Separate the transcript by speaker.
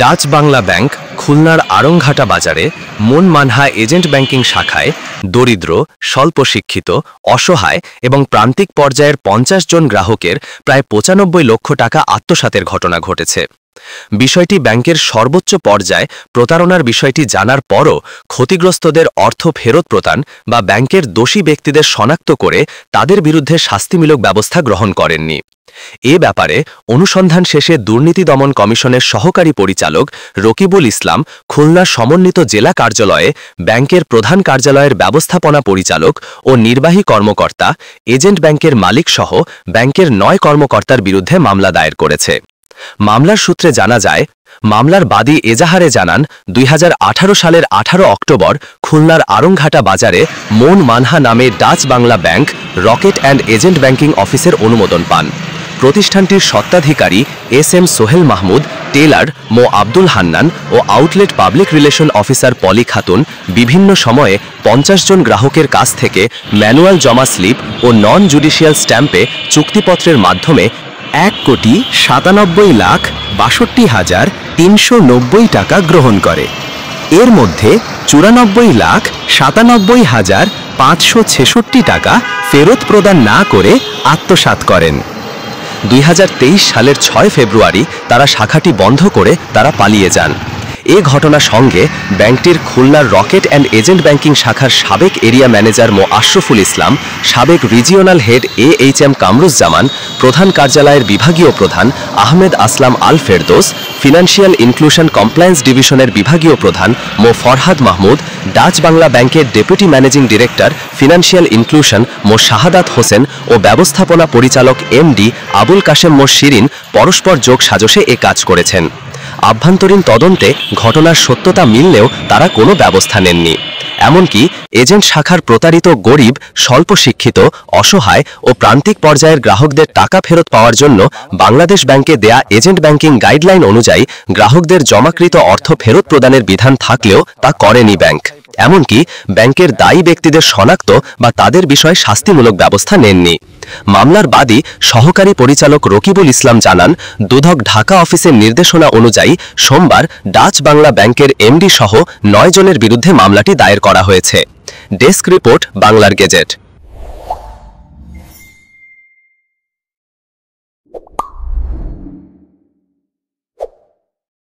Speaker 1: Dutch Bangla bank খুলনার আড়ংঘাটা বাজারে মন মানহা এজেন্ট ব্যাংকিং শাখায় দরিদ্র, স্বল্প শিক্ষিত, অসহায় এবং প্রান্তিক পর্যায়ের ৫০ জন গ্রাহকের প্রায় ৯৫ লক্ষ টাকা আত্মসাতের ঘটনা ঘটেছে। বিষয়টি ব্যাংকের সর্বোচ্চ পর্যায়ে প্রতারণার বিষয়টি জানার পরও ক্ষতিগ্রস্তদের অর্থ ফেরত প্রদান বা ব্যাংকের দোষী ব্যক্তিদের শনাক্ত করে তাদের বিরুদ্ধে শাস্তিমূলক ব্যবস্থা গ্রহণ করেননি। এ ব্যাপারে অনুসন্ধান শেষে দুর্নীতি দমন কমিশনের সহকারী পরিচালক রকিবুল ইসলাম খুলনা সমন্বিত জেলা কার্যালয়ে ব্যাংকের প্রধান কার্যালয়ের ব্যবস্থাপনা পরিচালক ও নির্বাহী কর্মকর্তা, এজেন্ট ব্যাংকের মালিক সহ ব্যাংকের ৯ কর্মকর্তার বিরুদ্ধে মামলা দায়ের করেছে। মামলার সূত্রে জানা যায়, মামলার বাদী এজাহারে জানান ২০১৮ সালের ১৮ অক্টোবর খুলনার আড়ংঘাটা বাজারে মন মানহা নামে Dutch Bangla bank rocket and agent banking অফিসের অনুমোদন পান। প্রতিষ্ঠানটির স্বত্বাধিকারী এস.এম. সোহেল মাহমুদ, টেলার মো. আব্দুল হান্নান ও আউটলেট পাবলিক রিলেশন অফিসার পলি খাতুন বিভিন্ন সময়ে ৫০ জন গ্রাহকের কাছ থেকে ম্যানুয়াল জমা স্লিপ ও নন জুডিশিয়াল স্ট্যাম্পে চুক্তিপত্রের মাধ্যমে ১,৯৭,৬২,৩৯০ টাকা গ্রহণ করে। এর মধ্যে ৯৪,৯৭,৫৬৬ টাকা ফেরত প্রদান না করে আত্মসাৎ করেন। ২০২৩ সালের ৬ ফেব্রুয়ারি তারা শাখাটি বন্ধ করে তারা পালিয়ে যান। এ ঘটনার সঙ্গে ব্যাংকটির খুলনার রকেট অ্যান্ড এজেন্ট ব্যাংকিং শাখার সাবেক এরিয়া ম্যানেজার মো. আশরাফুল ইসলাম, সাবেক রিজিওনাল হেড এ.এইচ.এম. কামরুজ্জামান, প্রধান কার্যালয়ের বিভাগীয় প্রধান Ahmed Aslam Al Ferdous, financial inclusion compliance ডিভিশনের বিভাগীয় প্রধান মো. ফরহাদ মাহমুদ, ডাচ বাংলা ব্যাংকের deputy managing director financial inclusion Md. Shahadat Hossain ও ব্যবস্থাপনা পরিচালক এম.ডি. আবুল কাশেম মো. শিরিন পরস্পর যোগ সাজশে এ কাজ করেছেন। আভ্যন্তরীণ তদন্তে ঘটনার সত্যতা মিললেও তারা কোনো ব্যবস্থা নেননি। এমনকি এজেন্ট শাখার প্রতারিত গরিব, স্বল্প শিক্ষিত, অসহায় ও প্রান্তিক পর্যায়ের গ্রাহকদের টাকা ফেরত পাওয়ার জন্য বাংলাদেশ ব্যাংকে দেয়া এজেন্ট ব্যাংকিং গাইডলাইন অনুযায়ী গ্রাহকদের জমাকৃত অর্থ ফেরত প্রদানের বিধান থাকলেও তা করেনি ব্যাংক। এমনকি ব্যাংকের দায়ী ব্যক্তিদের শনাক্ত বা তাদের বিষয়ে শাস্তিমূলক ব্যবস্থা নেননি। মামলার বাদী সহকারী পরিচালক রকিবুল ইসলাম জানান, দুদক ঢাকা অফিসের নির্দেশনা অনুযায়ী সোমবার ডাচ বাংলা ব্যাংকের এমডি সহ ৯ জনের বিরুদ্ধে মামলাটি দায়ের করা হয়েছে। ডেস্ক রিপোর্ট, বাংলার গেজেট।